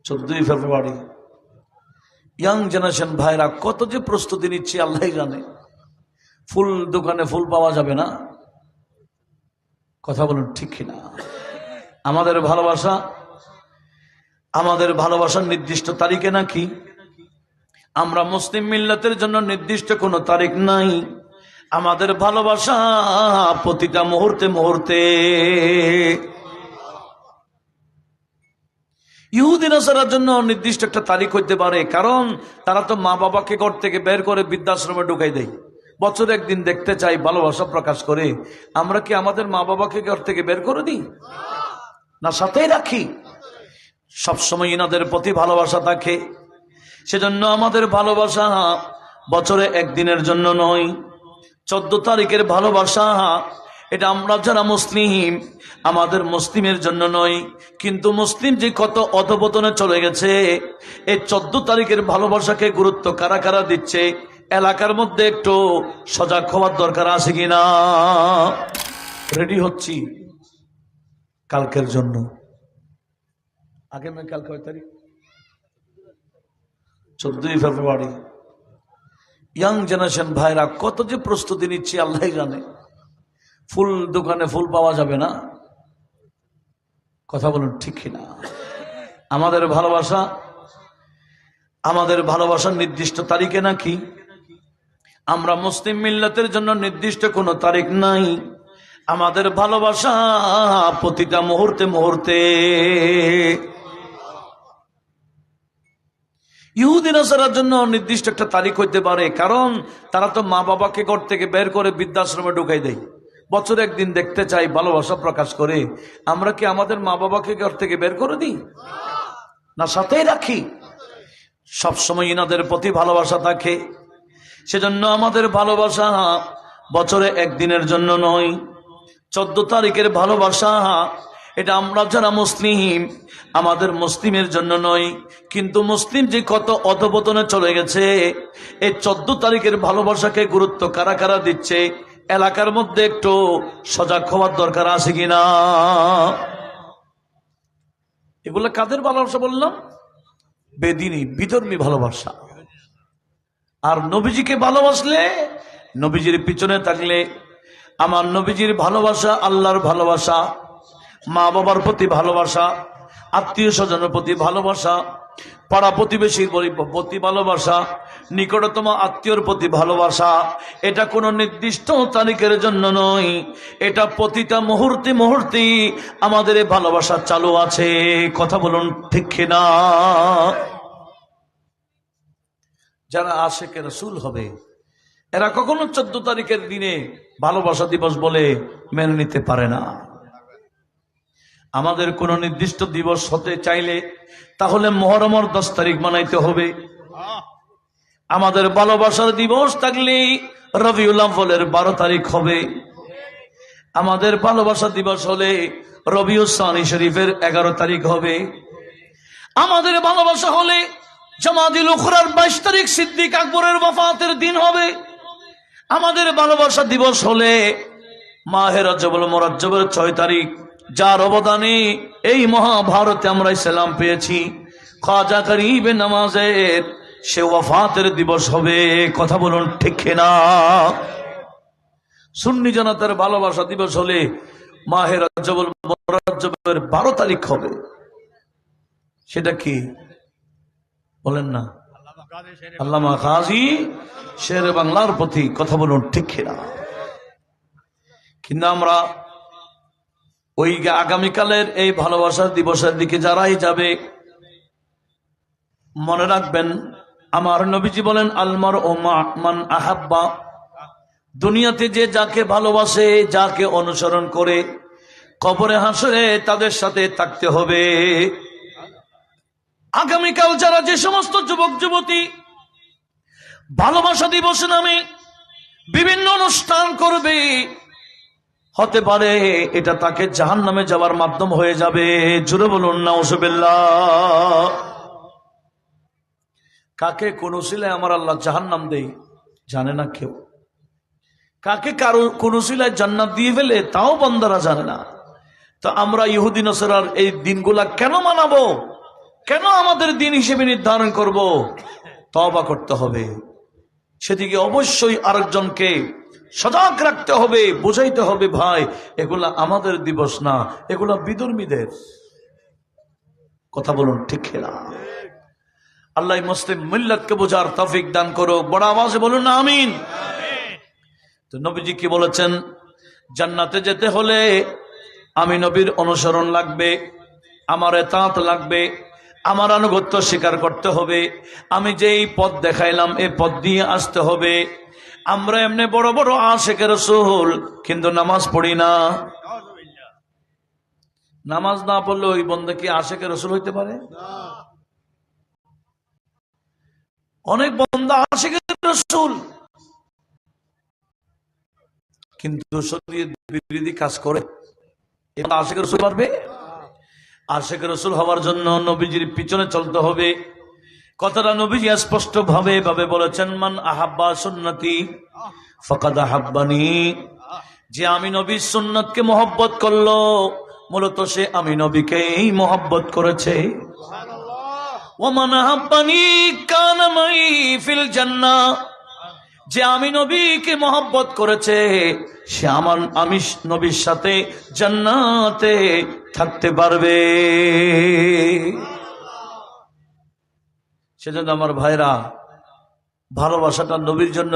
14ই ফেব্রুয়ারি young generation ভাইরা কত যে প্রস্তুতি নিচ্ছে আল্লাহ জানে। ফুল দোকানে ফুল পাওয়া যাবে না, কথা বলুন ঠিক কিনা? আমাদের ভালোবাসার নির্দিষ্ট তারিখে নাকি? আমরা মুসলিম মিল্লাতের জন্য নির্দিষ্ট কোনো তারিখ নাই। আমাদের ভালোবাসা প্রতিটা মুহূর্তে মুহূর্তে। ইহুদি নাসারার জন্য নির্দিষ্ট একটা তারিখ হইতে পারে, কারণ তারা তো মা বাবাকে ঘর থেকে বের করে বৃদ্ধাশ্রমে ঢুকাই দেয়। বছরে একদিন দেখতে চাই, ভালোবাসা প্রকাশ করে। আমরা কি আমাদের মা বাবাকে ঘর থেকে বের করে দিই না, সাথেই রাখি? সবসময় ইনাদের প্রতি ভালোবাসা থাকে। সেজন্য আমাদের ভালোবাসা বছরে একদিনের জন্য নয়, 14 তারিখের ভালোবাসা এটা আমরা যারা মুসলিম, আমাদের মুসলিমের জন্য নয়। কিন্তু মুসলিম যে কত অধপতনে চলে গেছে, এই 14 তারিখের ভালোবাসাকে গুরুত্ব কারা কারা দিচ্ছে, এলাকার মধ্যে একটু সজাগ হওয়ার দরকার আছে কিনা? রেডি হচ্ছি কালকের জন্য। কাল কয় তারিখ? 14ই ফেব্রুয়ারি। ইয়াং জেনারেশন ভাইরা কত যে প্রস্তুতি নিচ্ছে আল্লাহ জানে। ফুল দোকানে ফুল পাওয়া যাবে না, কথা বলুন ঠিক কিনা? আমাদের ভালোবাসার নির্দিষ্ট তারিখে নাকি? আমরা মুসলিম মিল্লাতের জন্য নির্দিষ্ট কোনো তারিখ নাই। আমাদের ভালোবাসা প্রতিটা মুহূর্তে মুহূর্তে। ইহুদি নাসারার জন্য নির্দিষ্ট একটা তারিখ হইতে পারে, কারণ তারা তো মা বাবাকে ঘর থেকে বের করে বৃদ্ধাশ্রমে ঢুকাই দেয়। বছরে একদিন দেখতে চাই, ভালোবাসা প্রকাশ করে। আমরা কি আমাদের মা বাবাকে ঘর থেকে বের করে দিই না, সাথেই রাখি? সবসময় ইনাদের প্রতি ভালোবাসা থাকে। সেজন্য আমাদের ভালোবাসা বছরে একদিনের জন্য নয়, 14 তারিখের ভালোবাসা এটা আমরা যারা মুসলিম, আমাদের মুসলিমের জন্য নয়। কিন্তু মুসলিম যে কত অধপতনে চলে গেছে, এই 14 তারিখের ভালোবাসাকে গুরুত্ব কারা কারা দিচ্ছে, এলাকার মধ্যে একটু সজাগ হওয়ার দরকার আছে কিনা? এগুলো কাদের ভালোবাসা বললাম? বেদিনী বিধর্মী ভালোবাসা। আর নবীজিকে ভালোবাসলে, নবীজির পিছনে থাকলে, আমার নবীজির ভালোবাসা, আল্লাহর ভালোবাসা, মা বাবার প্রতি ভালোবাসা, আত্মীয় স্বজনের প্রতি ভালোবাসা, পাড়া প্রতিবেশীর প্রতি ভালোবাসা, নিকটতম আত্মীয়র প্রতি ভালোবাসা, এটা কোনো নির্দিষ্ট তারিখের জন্য নয়। এটা প্রতিটা মুহূর্তে মুহূর্তে আমাদের এই ভালোবাসা চালু আছে, কথা বলুন ঠিক কিনা? যারা আশিকে রাসূল হবে, এরা কখনো 14 তারিখের দিনে ভালোবাসা দিবস বলে মেনে নিতে পারে না। আমাদের কোন নির্দিষ্ট দিবস হতে চাইলে তাহলে মুহররমের 10 তারিখ মানাইতে হবে। আমাদের ভালোবাসার দিবস থাকলে রবিউল আউয়ালের 12 তারিখ হবে। আমাদের ভালোবাসা দিবস হলে রবিউল সানি শরীফের 11 তারিখ হবে। আমাদের ভালোবাসা হলে জামাদিল উখরার 22 তারিখ সিদ্দিক আকবরের ওয়াফাতের দিন হবে। আমাদের ভালোবাসা দিবস হলে মাহে রজবুল মুরাজ্জবের 6 তারিখ, যার অবদানে এই মহাভারতে আমরা ইসলাম পেয়েছি, খাজা গরিবে নওয়াজের সে ওয়াফাতের দিবস হবে, কথা বলুন ঠিক কিনা? সুন্নি জনতার ভালোবাসা দিবস হলে মাহে রজবুল মুরাজ্জবের 12 তারিখ হবে। সেটা কি বলেন না? আল্লামা গাজী শেরে বাংলার প্রতি, কথা বলুন ঠিক কিনা? কিন্তু আমরা ওই আগামীকালের এই ভালোবাসার দিবসের দিকে যারাই যাবে, মনে রাখবেন আমার নবীজি বলেন, আলমার ও মান আহাব্বা, দুনিয়াতে যে যাকে ভালোবাসে, যাকে অনুসরণ করে, কবরে হাসরে তাদের সাথে থাকতে হবে। আগামীকাল যারা যে সমস্ত যুবক যুবতী ভালোবাসা দিবস নামে বিভিন্ন অনুষ্ঠান করবে, হতে পারে এটা তাকে জাহান্নামে যাওয়ার মাধ্যম হয়ে যাবে। জোরে বলুন নাউজুবিল্লাহ। কাকে কোন উসিলায় আমার আল্লাহ জাহান্নাম দেয় জানে না কেউ। কাকে কারো কোন উসিলায় জান্নাত দিয়ে ফেলে তাও বান্দারা জানে না। তো আমরা ইহুদি নসরার এই দিনগুলা কেন মানাবো? কেন আমাদের দিন হিসেবে নির্ধারণ করব? তওবা করতে হবে, সেদিকে অবশ্যই আরেকজনকে সজাগ রাখতে হবে, বুঝাইতে হবে, ভাই এগুলা আমাদের দিবস না, এগুলা বিধর্মীদের। কথা বলুন ঠিক না? আল্লাহ মুসলিম মিল্লাতকে বোঝার তৌফিক দান করো। বড় আওয়াজে বলুন না আমিন। তো নবীজি কি বলেছেন? জান্নাতে যেতে হলে আমি নবীর অনুসরণ লাগবে, আমার এতাত লাগবে, আমার আনুগত্য স্বীকার করতে হবে। আমি যেই পথ দেখাইলাম এই পথ দিয়ে আসতে হবে। আমরা এমনি বড় বড় আশিকে রাসূল, কিন্তু নামাজ পড়ি না। নামাজ না পড়লে ওই বন্দা কি আশিকে রাসূল হইতে পারে? অনেক বন্দা আশিকে রাসূল, কিন্তু শরীয়ত বিরোধী কাজ করে। এটা আশিকে রাসূল পারবে? আশিকে রাসূল হওয়ার জন্য নবীজির পিছনে চলতে হবে। কথাটা নবীজি স্পষ্ট ভাবে বলেছেন, মান আহাব্বা সুন্নতি ফাকাদ আহাব্বানি। যে আমি নবীর সুন্নতকে মহব্বত করলো, মূলত সে আমি নবীকেই মহব্বত করেছে। ওয়ামান আহাব্বানি কানা মাই ফিল জান্নাহ। যে আমি নবীকে মহব্বত করেছে, সে আমি নবীর সাথে জান্নাতে থাকতে পারবে। সেজন্য আমার ভাইরা, ভালোবাসাটা নবীর জন্য